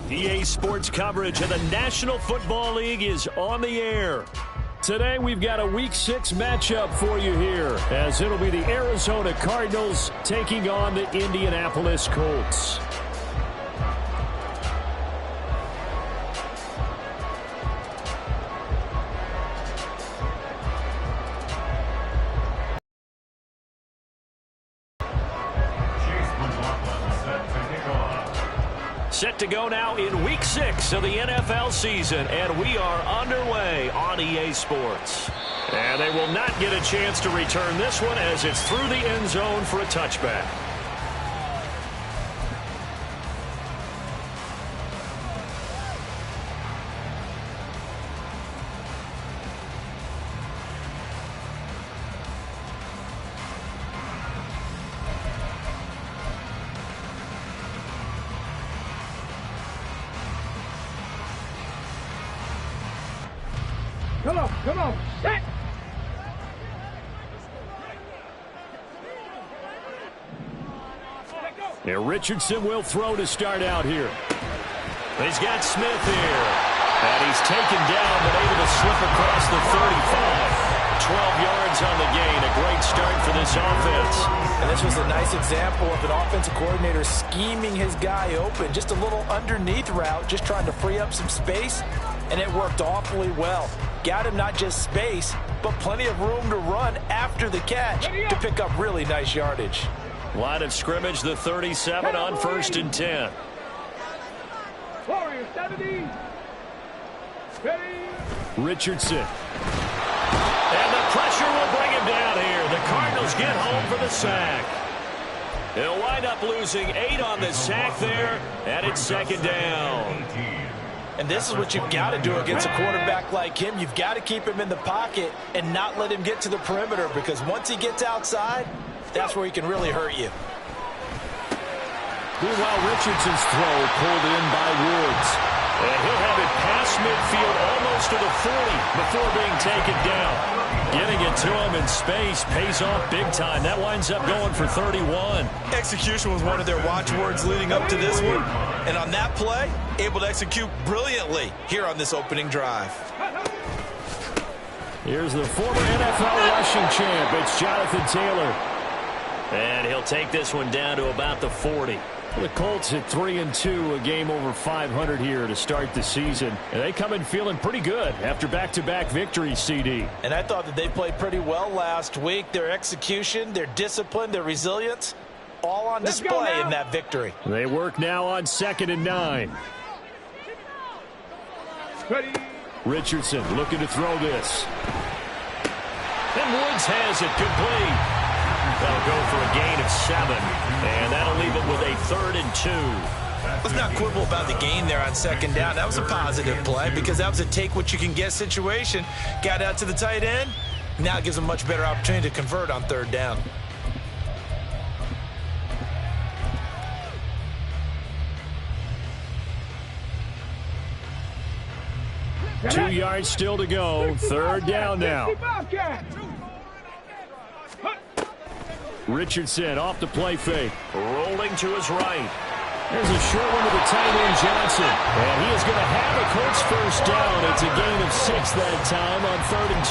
EA Sports coverage of the National Football League is on the air. Today we've got a Week 6 matchup for you here, as it'll be the Arizona Cardinals taking on the Indianapolis Colts. Set to go now in Week 6 of the NFL season, and we are underway on EA Sports. And they will not get a chance to return this one as it's through the end zone for a touchback. Come on, set! Now Richardson will throw to start out here. He's got Smith here. And he's taken down, but able to slip across the 35. 12 yards on the gain. A great start for this offense. And this was a nice example of an offensive coordinator scheming his guy open. Just a little underneath route, just trying to free up some space. And it worked awfully well. Got him not just space, but plenty of room to run after the catch to pick up really nice yardage. Line of scrimmage, the 37 on 1st and 10. Warriors, 70. Richardson. And the pressure will bring him down here. The Cardinals get home for the sack. They'll wind up losing 8 on the sack there, and it's 2nd down. And this is what you've got to do against a quarterback like him. You've got to keep him in the pocket and not let him get to the perimeter, because once he gets outside, that's where he can really hurt you. Meanwhile, Richardson's throw pulled in by Woods. And he'll have it past midfield almost to the 40 before being taken down. Getting it to him in space pays off big time. That winds up going for 31. Execution was one of their watchwords leading up to this one. And on that play, able to execute brilliantly here on this opening drive. Here's the former NFL rushing champ. It's Jonathan Taylor. And he'll take this one down to about the 40. The Colts at 3-2, a game over 500 here to start the season. And they come in feeling pretty good after back-to-back victories, CD. And I thought that they played pretty well last week. Their execution, their discipline, their resilience, all on display in that victory. They work now on 2nd and 9. Ready. Richardson looking to throw this. And Woods has it complete. That'll go for a gain of 7. And that'll leave it with a 3rd and 2. Let's not quibble about the gain there on 2nd down. That was a positive play because that was a take-what-you-can-get situation. Got out to the tight end. Now it gives them a much better opportunity to convert on 3rd down. Two yards still to go. 3rd down now. Richardson off the play fake. Rolling to his right. There's a short one to the tight end, Johnson. And he is going to have a Colts 1st down. It's a gain of 6 that time on 3rd and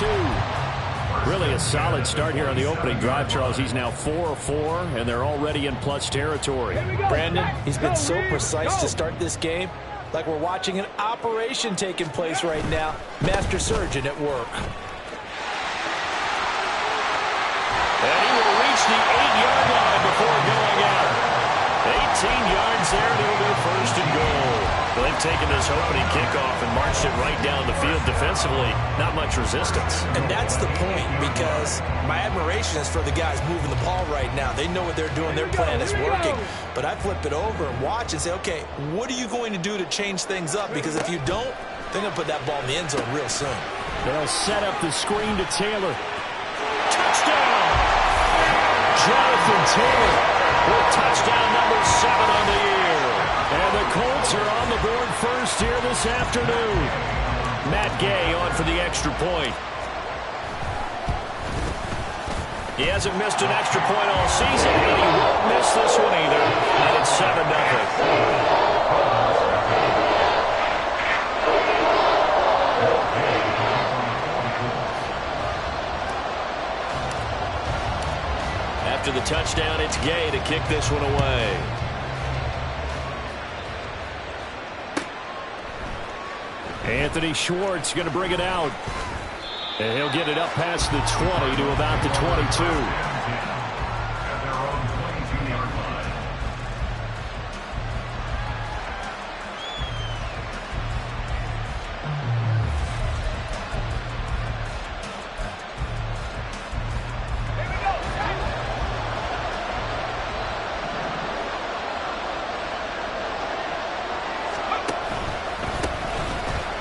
2. Really a solid start here on the opening drive, Charles. He's now 4 of 4, and they're already in plus territory. Brandon, he's been so precise to start this game. Like we're watching an operation taking place right now. Master surgeon at work. And he will reach the 8-yard line before going out. 18 yards there, and it'll be 1st and goal. Well, they've taken this opening kickoff and marched it right down the field defensively. Not much resistance. And that's the point, because my admiration is for the guys moving the ball right now. They know what they're doing. Their plan is working. But I flip it over and watch and say, okay, what are you going to do to change things up? Because if you don't, they're going to put that ball in the end zone real soon. They'll set up the screen to Taylor. Touchdown! Jonathan Taylor with touchdown number 7 on the year. And the Colts are on the board first here this afternoon. Matt Gay on for the extra point. He hasn't missed an extra point all season, and he won't miss this one either. And it's 7-0. touchdown. It's Gay to kick this one away. Anthony Schwartz going to bring it out. And he'll get it up past the 20 to about the 22.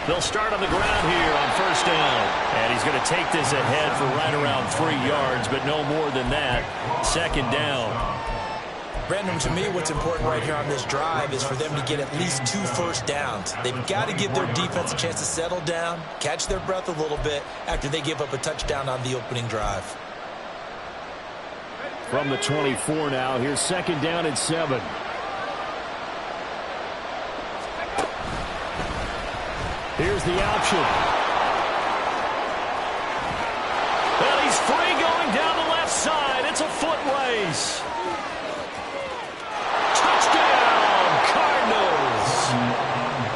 They'll start on the ground here on first down. And he's going to take this ahead for right around 3 yards, but no more than that. Second down. Brandon, to me, what's important right here on this drive is for them to get at least 2 first downs. They've got to give their defense a chance to settle down, catch their breath a little bit after they give up a touchdown on the opening drive. From the 24 now, here's second down and 7. Here's the option. Well, he's free going down the left side. It's a foot race. Touchdown, Cardinals.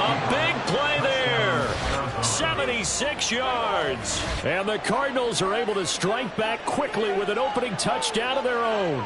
A big play there. 76 yards. And the Cardinals are able to strike back quickly with an opening touchdown of their own.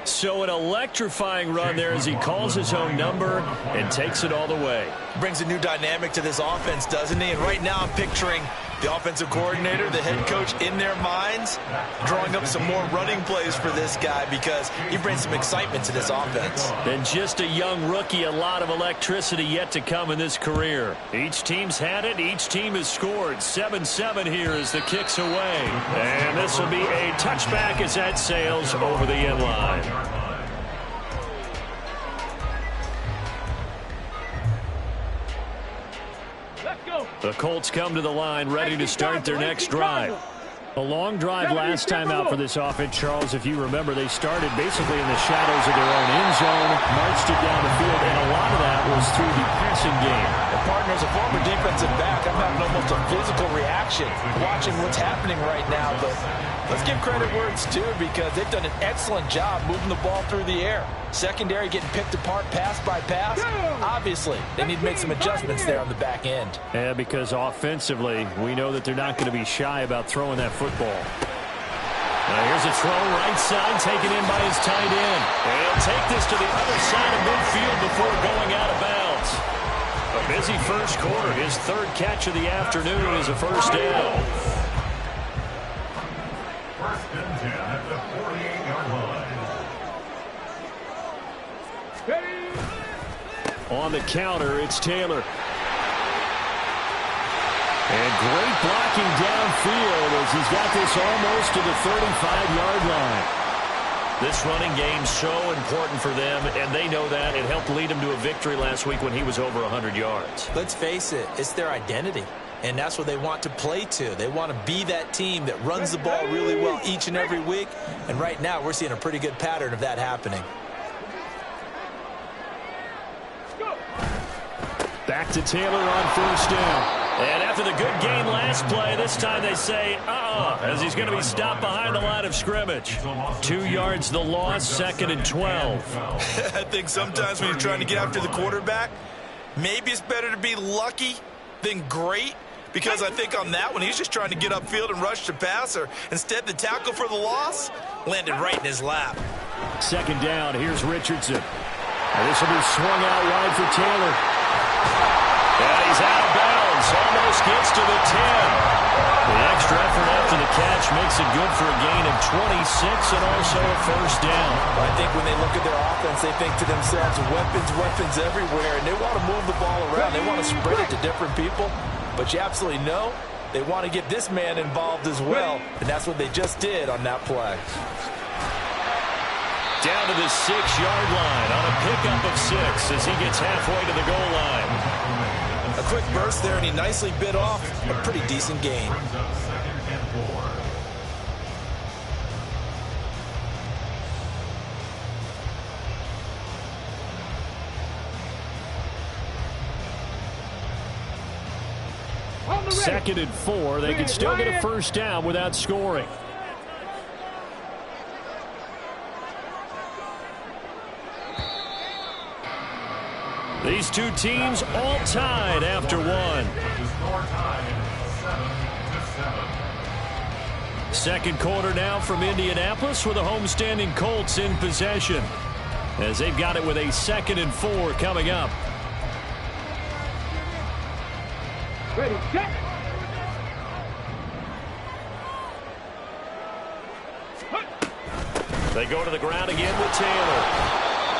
So an electrifying run there as he calls his own number and takes it all the way. Brings a new dynamic to this offense, doesn't he? And right now I'm picturing the offensive coordinator, the head coach in their minds, drawing up some more running plays for this guy because he brings some excitement to this offense. And just a young rookie, a lot of electricity yet to come in this career. Each team's had it. Each team has scored. 7-7 here as the kick's away. And this will be a touchback as that sails over the end line. The Colts come to the line ready to start their next drive. A long drive last time out for this offense, Charles. If you remember, they started basically in the shadows of their own end zone, marched it down the field, and a lot of that was through the passing game. And partners, a former defensive back, I'm having almost a physical reaction watching what's happening right now. But let's give credit where it's due because they've done an excellent job moving the ball through the air. Secondary getting picked apart pass by pass. Obviously, they need to make some adjustments there on the back end. Yeah, because offensively, we know that they're not going to be shy about throwing that football. Now here's a throw right side taken in by his tight end. And he'll take this to the other side of midfield before going out of bounds. A busy first quarter. His third catch of the afternoon is a first down. First and 10 at the 48-yard line. On the counter, it's Taylor. And great blocking downfield as he's got this almost to the 35-yard line. This running game's so important for them, and they know that. It helped lead them to a victory last week when he was over 100 yards. Let's face it, it's their identity. And that's what they want to play to. They want to be that team that runs the ball really well each and every week. And right now, we're seeing a pretty good pattern of that happening. Back to Taylor on first down. And after the good game last play, this time they say, as he's going to be stopped behind the line of scrimmage. 2 yards the loss, second and 12. I think sometimes when you're trying to get after the quarterback, maybe it's better to be lucky than great. Because I think on that one, he's just trying to get upfield and rush the passer. Instead, the tackle for the loss landed right in his lap. Second down, here's Richardson. And this will be swung out wide for Taylor. And he's out of bounds. Almost gets to the 10. The extra effort after the catch makes it good for a gain of 26 and also a first down. I think when they look at their offense, they think to themselves, weapons everywhere. And they want to move the ball around. They want to spread it to different people. But you absolutely know they want to get this man involved as well. And that's what they just did on that play. Down to the 6-yard line on a pickup of 6 as he gets halfway to the goal line. A quick burst there, and he nicely bit off a pretty decent gain. Second and 4. They can still get a first down without scoring. These two teams all tied after one. Second quarter now from Indianapolis with the homestanding Colts in possession, as they've got it with a 2nd and 4 coming up. Ready, set. They go to the ground again with Taylor.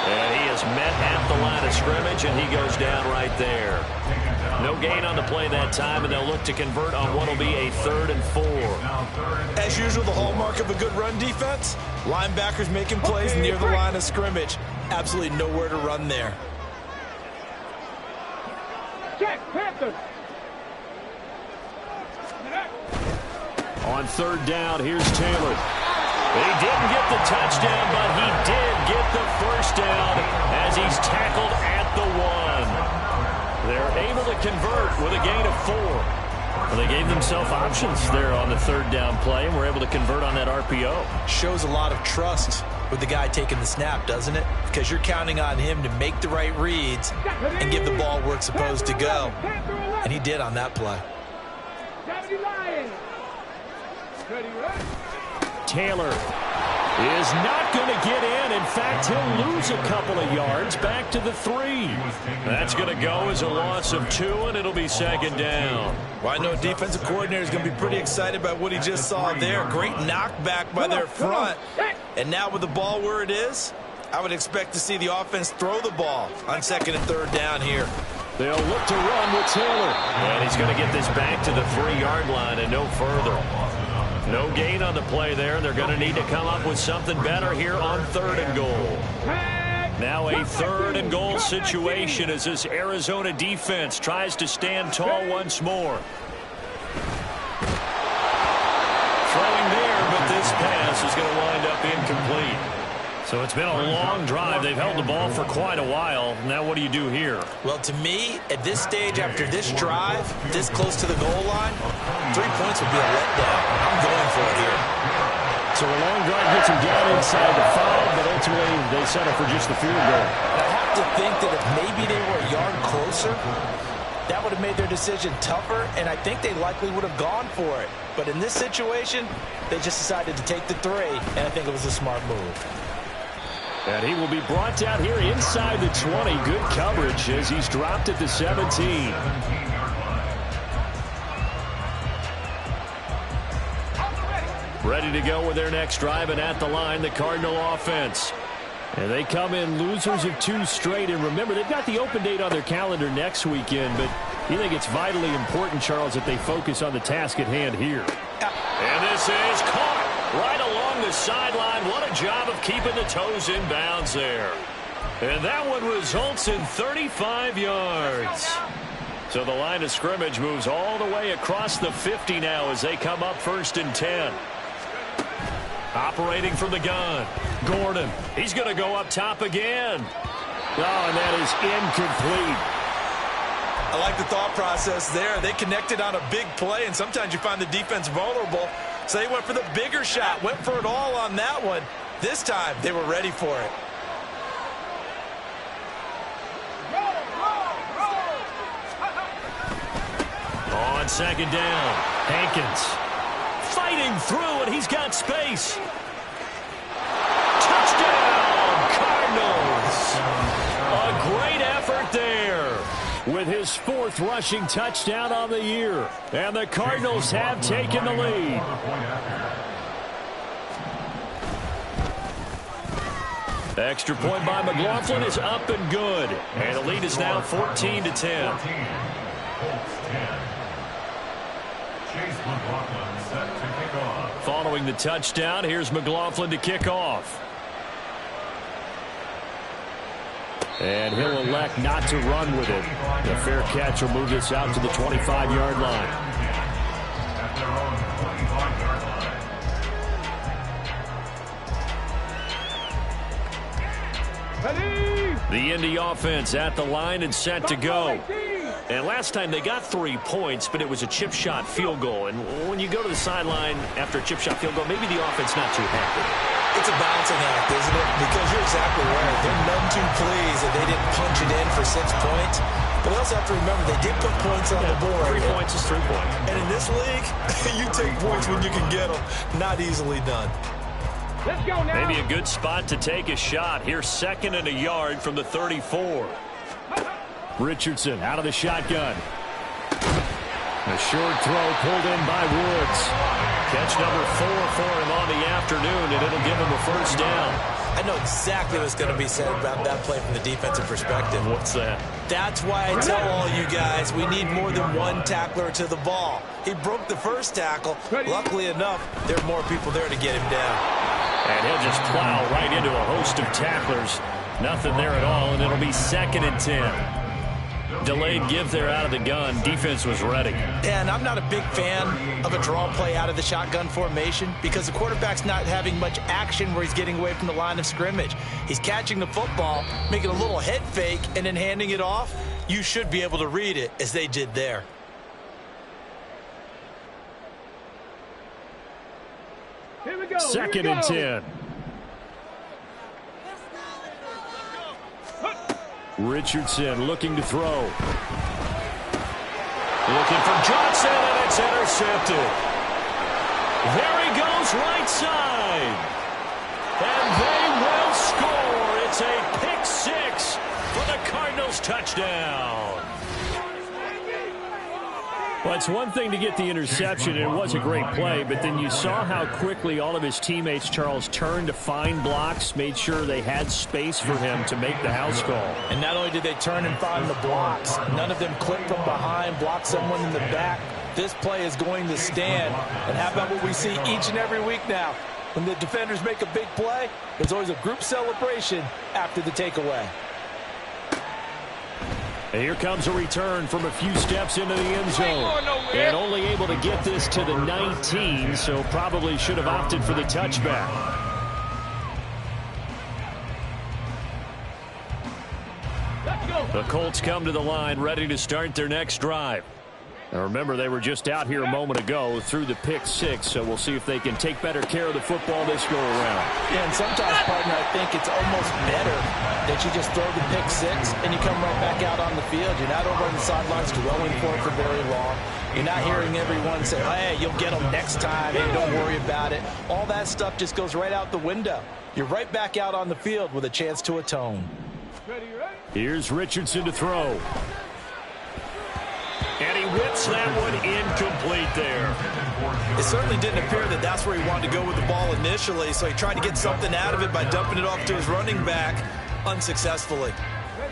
And he is met at the line of scrimmage, and he goes down right there. No gain on the play that time, and they'll look to convert on what will be a 3rd and 4. As usual, the hallmark of a good run defense, linebackers making plays near the line of scrimmage. Absolutely nowhere to run there. Check, Panthers. On 3rd down, here's Taylor. He didn't get the touchdown, but he did get the 1st down as he's tackled at the 1. They're able to convert with a gain of 4. Well, they gave themselves options there on the 3rd down play, and were able to convert on that RPO. Shows a lot of trust with the guy taking the snap, doesn't it? Because you're counting on him to make the right reads and give the ball where it's supposed to go. And he did on that play. Taylor is not going to get in. In fact, he'll lose a couple of yards back to the 3. That's going to go as a loss of 2, and it'll be 2nd down. Well, I know a defensive coordinator is going to be pretty excited about what he just saw there. Great knockback by their front. And now with the ball where it is, I would expect to see the offense throw the ball on 2nd and 3rd down here. They'll look to run with Taylor. And he's going to get this back to the 3-yard line and no further. No gain on the play there, and they're going to need to come up with something better here on 3rd and goal. Now a 3rd and goal situation as this Arizona defense tries to stand tall once more. Throwing there, but this pass is going to wind up incomplete. So it's been a long drive. They've held the ball for quite a while. Now what do you do here? Well, to me, at this stage, after this drive, this close to the goal line, 3 points would be a letdown. I'm going for it here. So a long drive gets them down inside the 5, but ultimately they settle for just the field goal. And I have to think that if maybe they were a yard closer, that would have made their decision tougher, and I think they likely would have gone for it. But in this situation, they just decided to take the 3, and I think it was a smart move. And he will be brought down here inside the 20. Good coverage as he's dropped at the 17. Ready to go with their next drive, and at the line, the Cardinal offense. And they come in losers of 2 straight. And remember, they've got the open date on their calendar next weekend, but you think it's vitally important, Charles, that they focus on the task at hand here. And this is caught right along the sideline. What a job of keeping the toes in bounds there. And that one results in 35 yards. So the line of scrimmage moves all the way across the 50 now as they come up 1st and 10. Operating from the gun, Gordon. He's going to go up top again. Oh, and that is incomplete. I like the thought process there. They connected on a big play, and sometimes you find the defense vulnerable. So they went for the bigger shot, went for it all on that one. This time, they were ready for it. On 2nd down, Hankins fighting through, and he's got space. Touchdown, Cardinals. A great effort there with his 4th rushing touchdown on the year. And the Cardinals have taken the lead. Extra point by McLaughlin is up and good. And the lead is now 14-10. Following the touchdown, here's McLaughlin to kick off. And he'll elect not to run with it. The fair catch will move this out to the 25-yard line. The Indy offense at the line and set to go. And last time they got 3 points, but it was a chip shot field goal. And when you go to the sideline after a chip shot field goal, maybe the offense not too happy. It's a balancing act, isn't it? Because you're exactly right. They're none too pleased that they didn't punch it in for 6 points. But we also have to remember they did put points on the board. 3 points is 3 points. And in this league, you take points when you can get them. Not easily done. Let's go now. Maybe a good spot to take a shot. Here's 2nd and a yard from the 34. Richardson out of the shotgun. A short throw pulled in by Woods. Catch number 4 for him on the afternoon, and it'll give him a first down. I know exactly what's going to be said about that play from the defensive perspective. What's that? That's why I tell all you guys we need more than one tackler to the ball. He broke the first tackle. Luckily enough, there are more people there to get him down. And he'll just plow right into a host of tacklers. Nothing there at all, and it'll be 2nd and 10. Delayed give there out of the gun. Defense was ready. And I'm not a big fan of a draw play out of the shotgun formation because the quarterback's not having much action where he's getting away from the line of scrimmage. He's catching the football, making a little head fake, and then handing it off. You should be able to read it as they did there. Here we go. 2nd and 10. Richardson looking to throw. Looking for Johnson, and it's intercepted. There he goes, right side. And they will score. It's a pick 6 for the Cardinals touchdown. Well, it's one thing to get the interception, and it was a great play, but then you saw how quickly all of his teammates, Charles, turned to find blocks, made sure they had space for him to make the house call. And not only did they turn and find the blocks, none of them clipped from behind, blocked someone in the back. This play is going to stand. And how about what we see each and every week now? When the defenders make a big play, there's always a group celebration after the takeaway. And here comes a return from a few steps into the end zone. And only able to get this to the 19, so probably should have opted for the touchback. The Colts come to the line, ready to start their next drive. Now remember, they were just out here a moment ago through the pick 6, so we'll see if they can take better care of the football this go-around. Yeah, and sometimes, partner, I think it's almost better that you just throw the pick 6 and you come right back out on the field. You're not over on the sidelines dwelling for it for very long. You're not hearing everyone say, hey, you'll get them next time, and don't worry about it. All that stuff just goes right out the window. You're right back out on the field with a chance to atone. Here's Richardson to throw. And he whips that one incomplete there. It certainly didn't appear that that's where he wanted to go with the ball initially, so he tried to get something out of it by dumping it off to his running back unsuccessfully.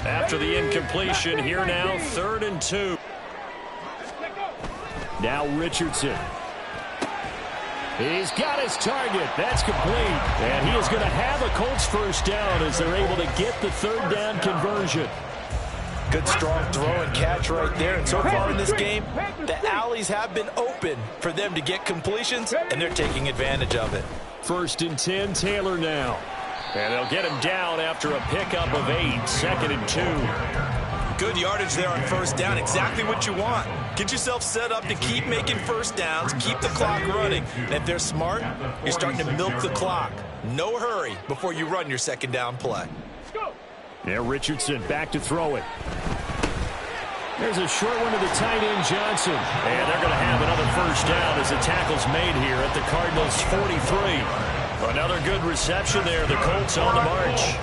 After the incompletion, here now, 3rd and 2. Now Richardson. He's got his target. That's complete. And he is going to have a Colts first down as they're able to get the 3rd down conversion. Good strong throw and catch right there. And so far in this game, the alleys have been open for them to get completions, and they're taking advantage of it. 1st and 10, Taylor now. And they'll get him down after a pickup of 8, 2nd and 2. Good yardage there on 1st down. Exactly what you want. Get yourself set up to keep making 1st downs, keep the clock running. And if they're smart, you're starting to milk the clock. No hurry before you run your 2nd down play. Now Richardson back to throw it. There's a short one to the tight end, Johnson. And they're going to have another first down as the tackle's made here at the Cardinals' 43. Another good reception there. The Colts on the march.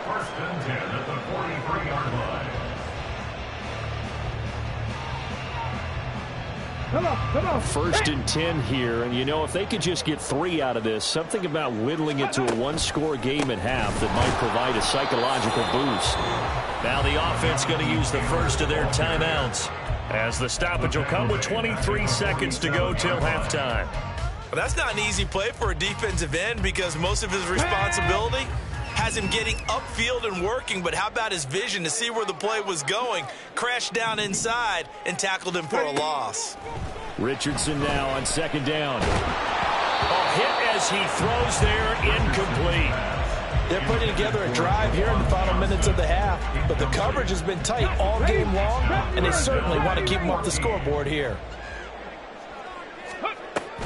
1st and 10 at the 43-yard line. Come on. 1st and 10 here, and you know, if they could just get 3 out of this, something about whittling it to a 1-score game at half that might provide a psychological boost. Now the offense going to use the first of their timeouts as the stoppage will come with 23 seconds to go till halftime. Well, that's not an easy play for a defensive end because most of his responsibility has him getting upfield and working, but how about his vision to see where the play was going, crashed down inside, and tackled him for a loss. Richardson now on 2nd down. A hit as he throws there, incomplete. They're putting together a drive here in the final minutes of the half, but the coverage has been tight all game long, and they certainly want to keep them off the scoreboard here.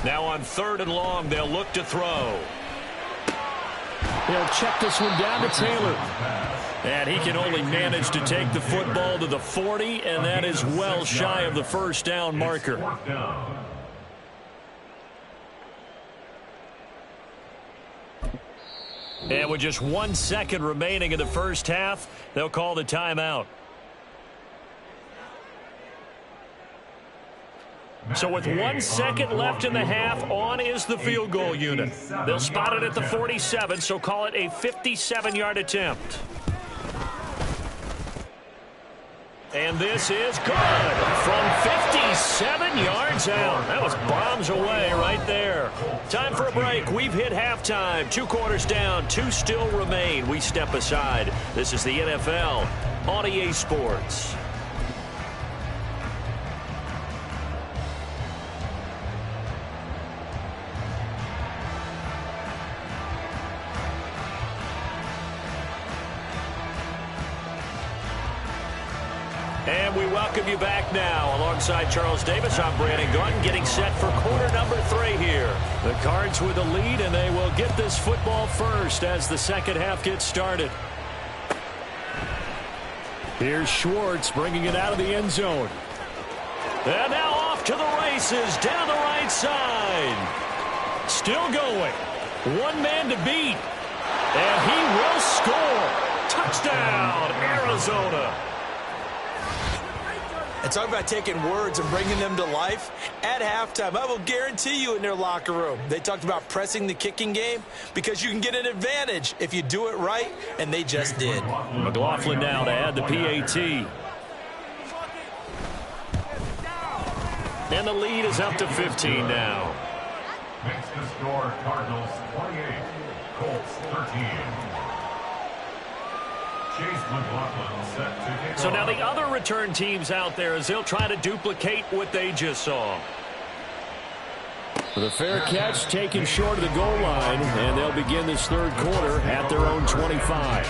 Now on 3rd and long, they'll look to throw. He'll check this one down to Taylor. And he can only manage to take the football to the 40, and that is well shy of the first down marker. And with just 1 second remaining in the first half, they'll call the timeout. So with 1 second left in the half, on is the field goal unit. They'll spot it at the 47, so call it a 57-yard attempt. And this is good from 57 yards out. That was bombs away right there. Time for a break. We've hit halftime. 2 quarters down. 2 still remain. We step aside. This is the NFL on EA Sports. And we welcome you back now. Alongside Charles Davis, I'm Brandon Gaudin, getting set for quarter number 3 here. The Cards with the lead, and they will get this football first as the second half gets started. Here's Schwartz bringing it out of the end zone. And now off to the races down the right side. Still going. 1 man to beat. And he will score. Touchdown, Arizona. And talk about taking words and bringing them to life. At halftime, I will guarantee you in their locker room, they talked about pressing the kicking game because you can get an advantage if you do it right, and they just did. McLaughlin now to add the PAT. And the lead is up to 15 now. Makes the score Cardinals 28, Colts 13. So now the other return teams out there as they'll try to duplicate what they just saw. The fair catch taken short of the goal line, and they'll begin this third quarter at their own 25.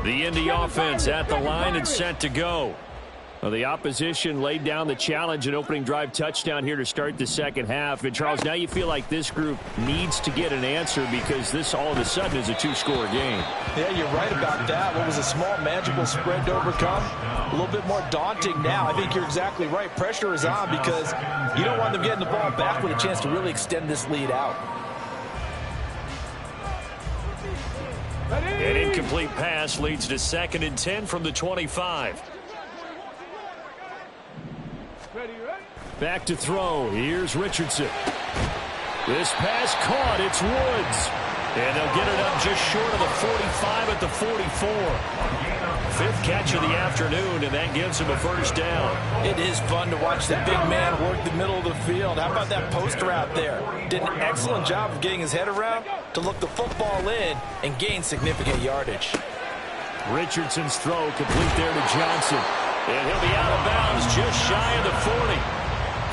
The Indy offense at the line and set to go. Well, the opposition laid down the challenge and opening drive touchdown here to start the second half. And, Charles, now you feel like this group needs to get an answer because this all of a sudden is a 2-score game. Yeah, you're right about that. What was a small, manageable spread to overcome, a little bit more daunting now. I think you're exactly right. Pressure is on because you don't want them getting the ball back with a chance to really extend this lead out. An incomplete pass leads to 2nd and 10 from the 25. Back to throw. Here's Richardson. This pass caught. It's Woods. And they'll get it up just short of the 45 at the 44. 5th catch of the afternoon, and that gives him a first down. It is fun to watch the big man work the middle of the field. How about that post route there? Did an excellent job of getting his head around to look the football in and gain significant yardage. Richardson's throw complete there to Johnson. And he'll be out of bounds just shy of the 40.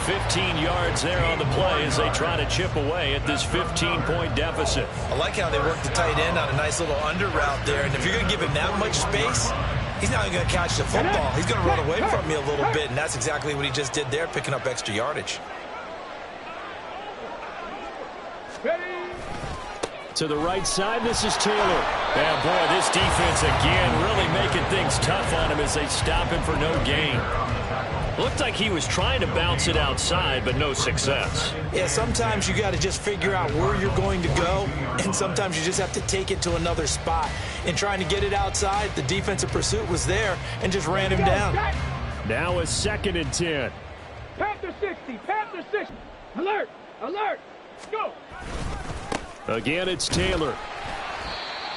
15 yards there on the play as they try to chip away at this 15-point deficit. I like how they work the tight end on a nice little under route there. And if you're going to give him that much space, he's not going to catch the football. He's going to run away from you a little bit, and that's exactly what he just did there, picking up extra yardage. To the right side, this is Taylor. And boy, this defense again really making things tough on him as they stop him for no gain. Looked like he was trying to bounce it outside, but no success. Yeah, sometimes you got to just figure out where you're going to go, and sometimes you just have to take it to another spot. In trying to get it outside, the defensive pursuit was there and just ran him down. Now a 2nd and 10. Panther 60, Panther 60. Alert, alert, go. Again, it's Taylor.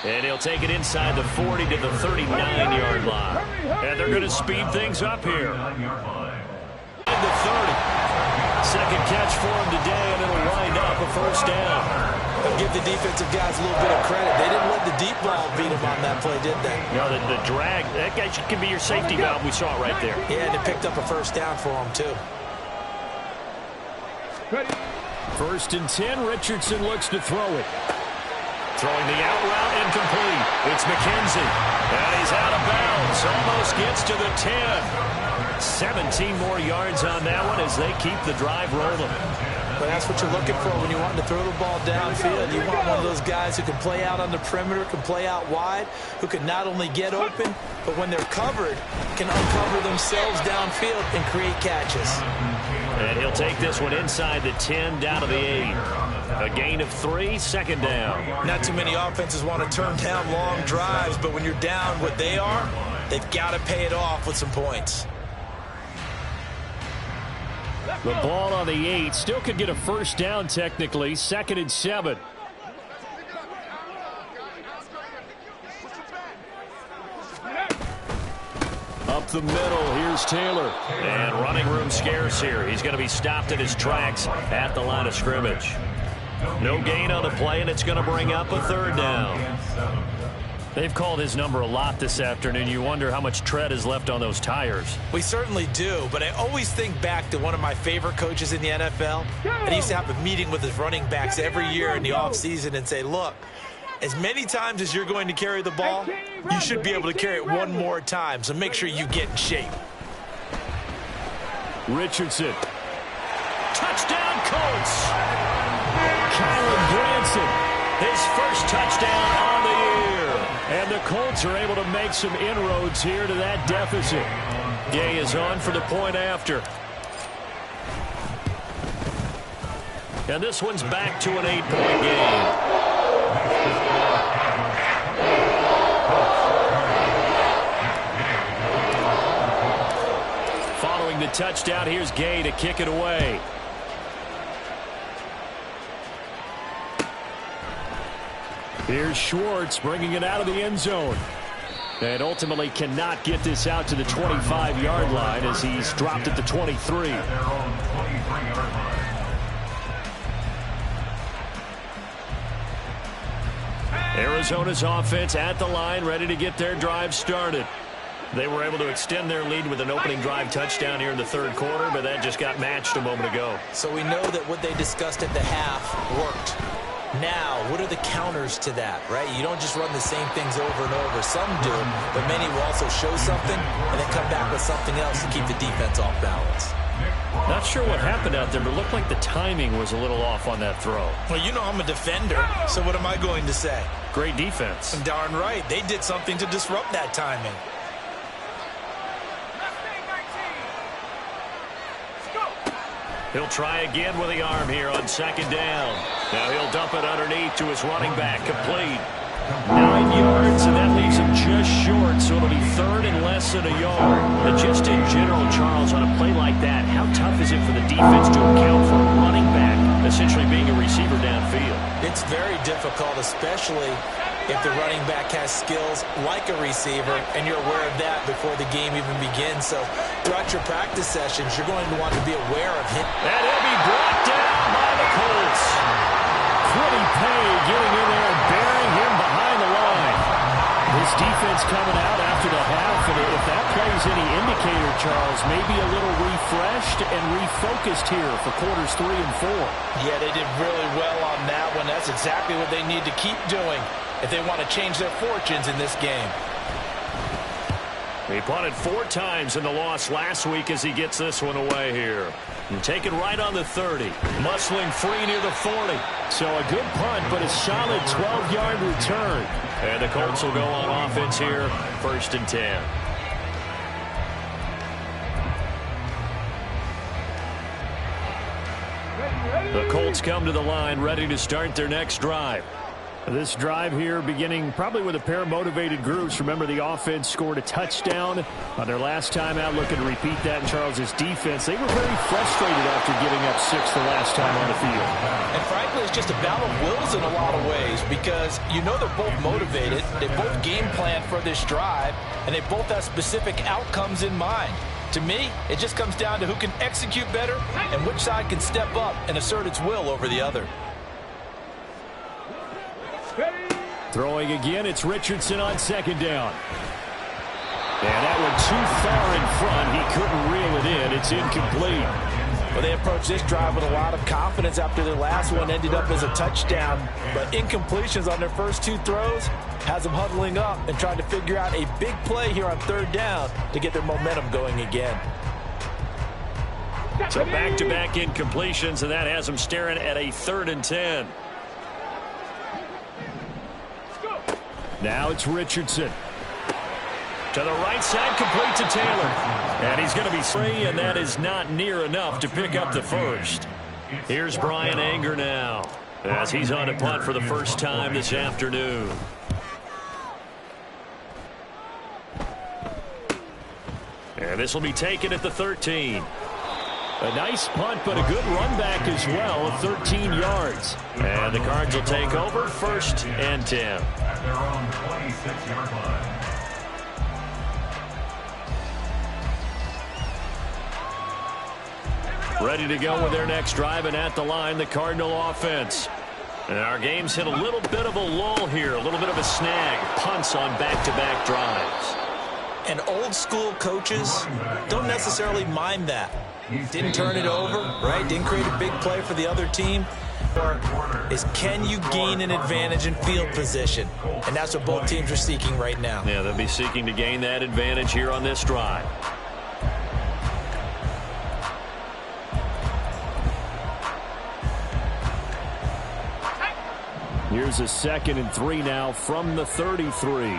And he'll take it inside the 40 to the 39-yard line. And they're going to speed things up here. In the 30. 2nd catch for him today, and it'll wind up a first down. I'll give the defensive guys a little bit of credit. They didn't let the deep ball beat them on that play, did they? No, the drag, that guy can be your safety valve. We saw it right there. Yeah, and they picked up a first down for him, too. 1st and 10, Richardson looks to throw it. Throwing the out route incomplete. It's McKenzie. And he's out of bounds. Almost gets to the 10. 17 more yards on that one as they keep the drive rolling. But that's what you're looking for when you want to throw the ball downfield. You want one of those guys who can play out on the perimeter, can play out wide, who can not only get open, but when they're covered, can uncover themselves downfield and create catches. And he'll take this one inside the 10, down to the 8. A gain of 3, 2nd down. Not too many offenses want to turn down long drives, but when you're down what they are, they've got to pay it off with some points. The ball on the 8. Still could get a first down technically. 2nd and 7. Up the middle. Here's Taylor. And running room scarce here. He's going to be stopped in his tracks at the line of scrimmage. No gain on the play, and it's going to bring up a 3rd down. They've called his number a lot this afternoon. You wonder how much tread is left on those tires. We certainly do, but I always think back to one of my favorite coaches in the NFL. And he used to have a meeting with his running backs every year in the offseason and say, look, as many times as you're going to carry the ball, you should be able to carry it one more time, so make sure you get in shape. Richardson. Touchdown, Colts. Kylen Granson, his first touchdown on the year. And the Colts are able to make some inroads here to that deficit. Gay is on for the point after. And this one's back to an 8-point game. Following the touchdown, here's Gay to kick it away. Here's Schwartz bringing it out of the end zone. And ultimately cannot get this out to the 25-yard line as he's dropped at the 23. Arizona's offense at the line, ready to get their drive started. They were able to extend their lead with an opening drive touchdown here in the 3rd quarter, but that just got matched a moment ago. So we know that what they discussed at the half worked. Now, what are the counters to that, right? You don't just run the same things over and over. Some do, but many will also show something and then come back with something else to keep the defense off balance. Not sure what happened out there, but it looked like the timing was a little off on that throw. Well, you know I'm a defender, so what am I going to say? Great defense. Darn right. They did something to disrupt that timing. He'll try again with the arm here on 2nd down. Now he'll dump it underneath to his running back. Complete. 9 yards, and that leaves him just short, so it'll be 3rd and less than a yard. And just in general, Charles, on a play like that, how tough is it for the defense to account for a running back essentially being a receiver downfield? It's very difficult, especially if the running back has skills like a receiver, and you're aware of that before the game even begins. So throughout your practice sessions, you're going to want to be aware of him. And he'll be brought down by the Colts. Quiddy Pay getting in there and burying him behind the line. This defense coming out after the half, and if that plays any indicator, Charles, maybe a little refreshed and refocused here for quarters 3 and 4. Yeah, they did really well on that one. That's exactly what they need to keep doing if they want to change their fortunes in this game. He punted 4 times in the loss last week as he gets this one away here. And taken right on the 30. Muscling free near the 40. So a good punt, but a solid 12-yard return. And the Colts will go on offense here, 1st and 10. The Colts come to the line, ready to start their next drive. This drive here beginning probably with a pair of motivated groups. Remember, the offense scored a touchdown on their last time out, looking to repeat that in Charles's defense. They were very frustrated after giving up 6 the last time on the field. And frankly, it's just a battle of wills in a lot of ways, because you know they're both motivated. They both game plan for this drive, and they both have specific outcomes in mind. To me, it just comes down to who can execute better and which side can step up and assert its will over the other. Throwing again, it's Richardson on 2nd down. And that one too far in front. He couldn't reel it in. It's incomplete. Well, they approached this drive with a lot of confidence after their last one ended up as a touchdown. But incompletions on their first 2 throws has them huddling up and trying to figure out a big play here on 3rd down to get their momentum going again. So back-to-back incompletions, and that has him staring at a 3rd and 10. Now it's Richardson. To the right side, complete to Taylor. And he's going to be free, and that is not near enough to pick up the first. Here's Bryan Anger now, as he's on to punt for the first time this afternoon. And this will be taken at the 13. A nice punt, but a good run back as well of 13 yards. And the Cards will take over 1st and 10. At their own 26-yard line. Ready to go with their next drive, and at the line, the Cardinal offense. And our game's hit a little bit of a lull here, a little bit of a snag. Punts on back-to-back drives. And old-school coaches don't necessarily mind that. Didn't turn it over, right? Didn't create a big play for the other team. Is can you gain an advantage in field position? And that's what both teams are seeking right now. Yeah, they'll be seeking to gain that advantage here on this drive. Here's a 2nd and 3 now from the 33.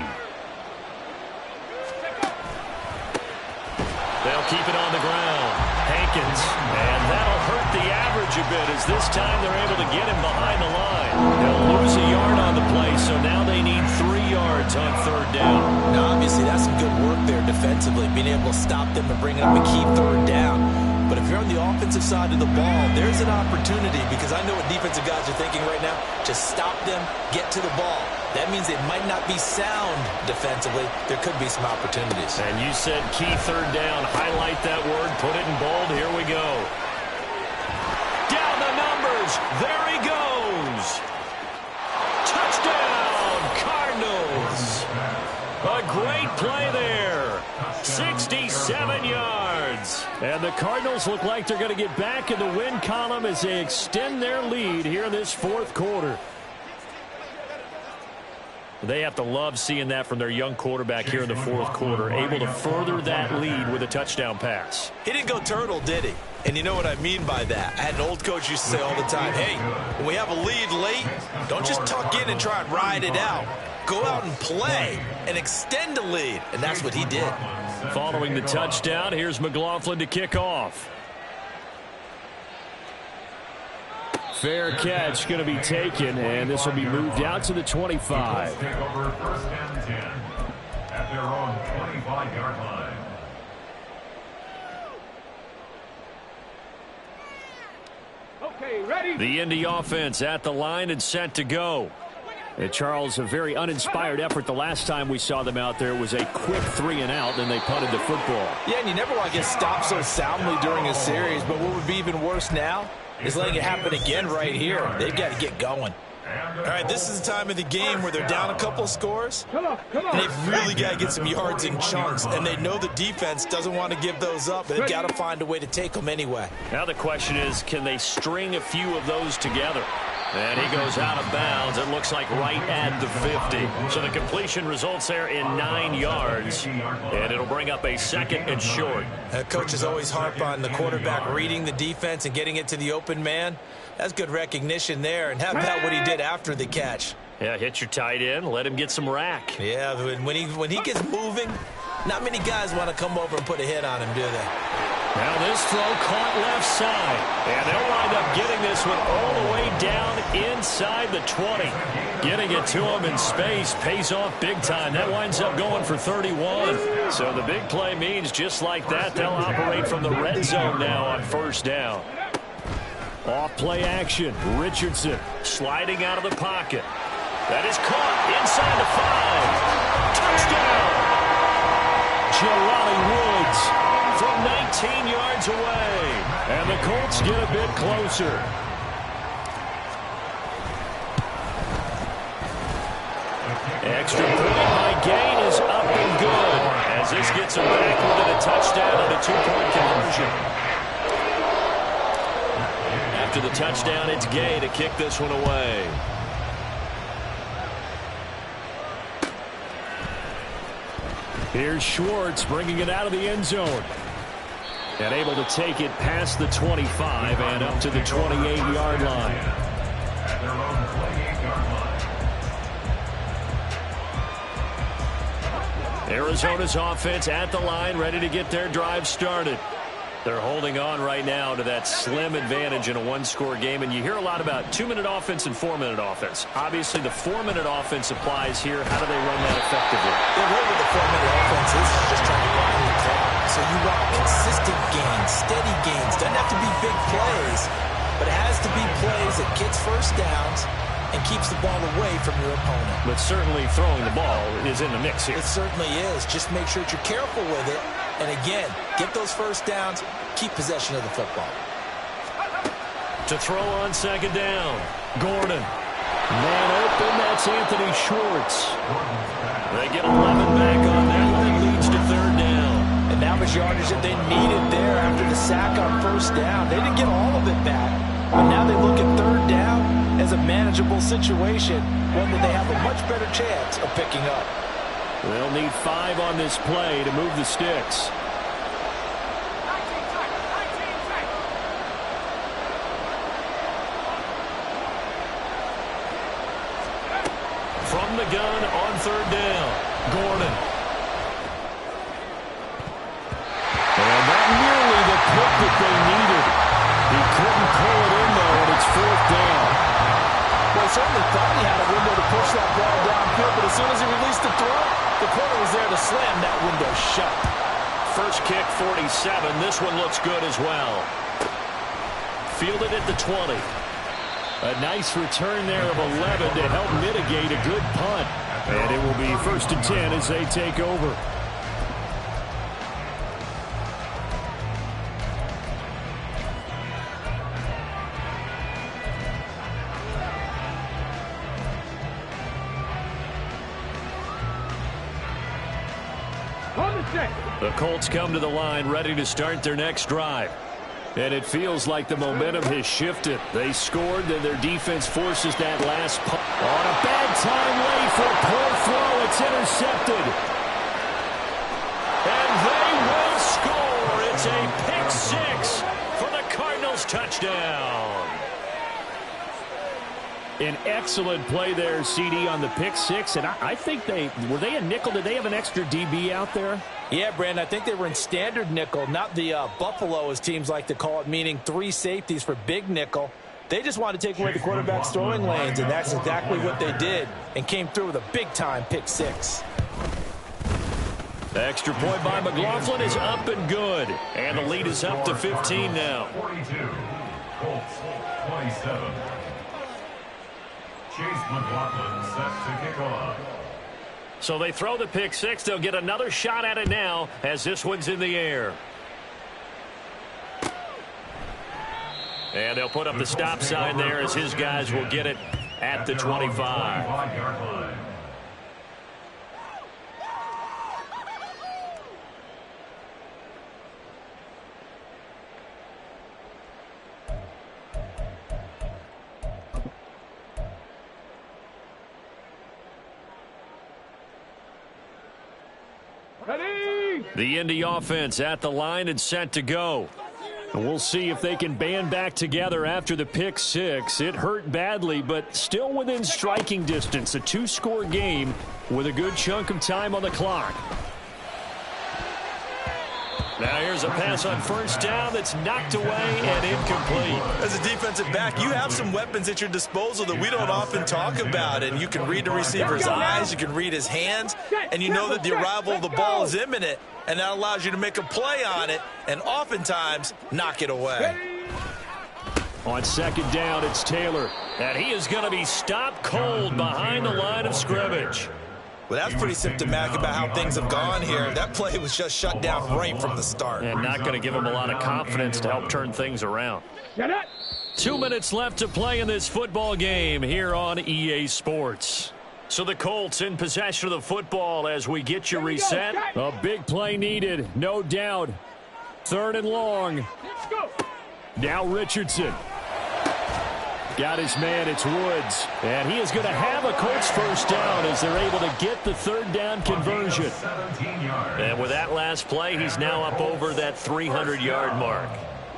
They'll keep it on the ground. Hankins, and that'll hurt the average a bit as this time they're able to get him behind the line. They'll lose a yard on the play, so now they need 3 yards on 3rd down. Now, obviously, that's some good work there defensively, being able to stop them and bring up a key 3rd down. But if you're on the offensive side of the ball, there's an opportunity, because I know what defensive guys are thinking right now. Just stop them, get to the ball. That means it might not be sound defensively. There could be some opportunities. And you said key 3rd down. Highlight that word. Put it in bold. Here we go. Down the numbers. There he goes. Touchdown, Cardinals. A great play there. 67 yards. And the Cardinals look like they're going to get back in the win column as they extend their lead here in this 4th quarter. They have to love seeing that from their young quarterback here in the 4th quarter, able to further that lead with a touchdown pass. He didn't go turtle, did he? And you know what I mean by that. I had an old coach used to say all the time, hey, when we have a lead late, don't just tuck in and try and ride it out. Go out and play and extend the lead. And that's what he did. Following the touchdown, here's McLaughlin to kick off. Fair catch going to be taken, and this will be moved out to the 25. Take over 1st and 10 at their own 25-yard line. Okay, ready? The Indy offense at the line and set to go. And Charles, a very uninspired effort the last time we saw them out there. It was a quick 3 and out, then they punted the football. Yeah, and you never want to get stopped so soundly during a series, but what would be even worse now is letting it happen again right here. They've got to get going. All right, this is the time of the game where they're down a couple scores, and they've really got to get some yards in chunks, and they know the defense doesn't want to give those up, but they've got to find a way to take them anyway. Now the question is, can they string a few of those together? And he goes out of bounds. It looks like right at the 50. So the completion results there in 9 yards. And it'll bring up a 2nd and short. Coaches always harp on the quarterback reading the defense and getting it to the open man. That's good recognition there. And how about what he did after the catch? Yeah, hit your tight end. Let him get some rack. Yeah, when he gets moving, not many guys want to come over and put a hit on him, do they? Now this throw caught left side. And they'll wind up getting this one all the way down inside the 20. Getting it to him in space pays off big time. That winds up going for 31. So the big play means just like that, they'll operate from the red zone now on 1st down. Off play action. Richardson sliding out of the pocket. That is caught inside the 5. Touchdown! Jelani Woods from 19 yards away. And the Colts get a bit closer. Extra point by gain is up and good, as this gets them back within a touchdown and a 2-point conversion. After the touchdown, it's Gay to kick this one away. Here's Schwartz bringing it out of the end zone. And able to take it past the 25 and up to the 28-yard line. At their own 28-yard line. Arizona's offense at the line, ready to get their drive started. They're holding on right now to that slim advantage in a one-score game, and you hear a lot about 2-minute offense and 4-minute offense. Obviously, the 4-minute offense applies here. How do they run that effectively? The role of the 4-minute offense is just trying to grind the clock. So you want consistent gains, steady gains. Doesn't have to be big plays, but it has to be plays that gets first downs and keeps the ball away from your opponent. But certainly throwing the ball is in the mix here. It certainly is. Just make sure that you're careful with it. And again, get those first downs, keep possession of the football. To throw on second down, Gordon. Man open, that's Anthony Schwartz. They get 11 back on that one. It leads to third down. And that was yardage that they needed there after the sack on first down. They didn't get all of it back, but now they look at third down as a manageable situation, one that they have a much better chance of picking up. They'll need 5 on this play to move the sticks. From the gun on third down, Gordon. And not nearly the pick that they needed. He couldn't pull it in, though, and it's fourth down. Well, he certainly thought he had a window to push that ball downfield, but as soon as he released the throw, the corner was there to slam that window shut. First kick, 47. This one looks good as well. Fielded at the 20. A nice return there of 11 to help mitigate a good punt. And it will be 1st and 10 as they take over. The Colts come to the line ready to start their next drive. And it feels like the momentum has shifted. They scored, then their defense forces that last punt. On a bad time late for a poor throw. It's intercepted. And they will score. It's a pick six for the Cardinals touchdown. An excellent play there, CD, on the pick six. And I think were they a nickel? Did they have an extra DB out there? Yeah, Brandon, I think they were in standard nickel, not the Buffalo, as teams like to call it, meaning 3 safeties for big nickel. They just wanted to take away the quarterback's throwing lanes, and that's exactly what they did, and came through with a big-time pick six. The extra point by McLaughlin is up and good, and the lead is up to 15 now. 42, Colts 27. Chase McLaughlin set to kick off. So they throw the pick six. They'll get another shot at it now as this one's in the air. And they'll put up the stop sign there as his guys will get it at the 25. The Indy offense at the line and set to go. And we'll see if they can band back together after the pick six. It hurt badly, but still within striking distance. A 2-score game with a good chunk of time on the clock. Now here's a pass on first down that's knocked away and incomplete. As a defensive back, you have some weapons at your disposal that we don't often talk about. And you can read the receiver's eyes, you can read his hands, and you know that the arrival of the ball is imminent. And that allows you to make a play on it and oftentimes knock it away. On second down, it's Taylor. And he is going to be stopped cold behind the line of scrimmage. Well, that's pretty symptomatic about how things have gone here. That play was just shut down right from the start. And not going to give him a lot of confidence to help turn things around. 2 minutes left to play in this football game here on EA Sports. So the Colts in possession of the football as we get you reset. A big play needed, no doubt. 3rd and long. Now Richardson. Got his man, it's Woods. And he is going to have a Colts first down as they're able to get the third down conversion. And with that last play, he's now up over that 300-yard mark.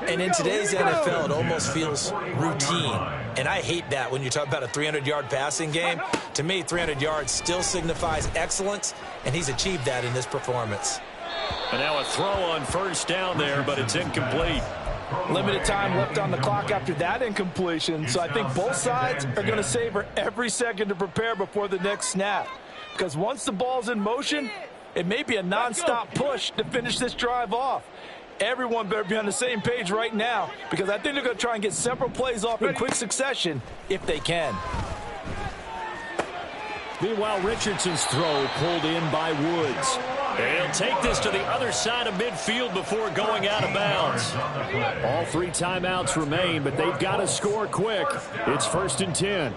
And in today's NFL, it almost feels routine. And I hate that when you talk about a 300-yard passing game. To me, 300 yards still signifies excellence, and he's achieved that in this performance. And now a throw on first down there, but it's incomplete. Limited time left on the clock after that incompletion, so I think both sides are going to savor every second to prepare before the next snap. Because once the ball's in motion, it may be a nonstop push to finish this drive off. Everyone better be on the same page right now, because I think they're going to try and get several plays off in quick succession if they can. Meanwhile, Richardson's throw pulled in by Woods. He'll take this to the other side of midfield before going out of bounds. All 3 timeouts remain, but they've got to score quick. It's 1st and 10.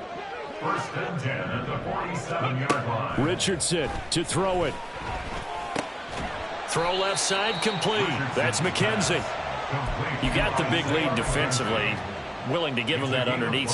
1st and 10 at the 47-yard line. Richardson to throw it. Throw left side, complete. That's McKenzie. You got the big lead defensively. Willing to give him that underneath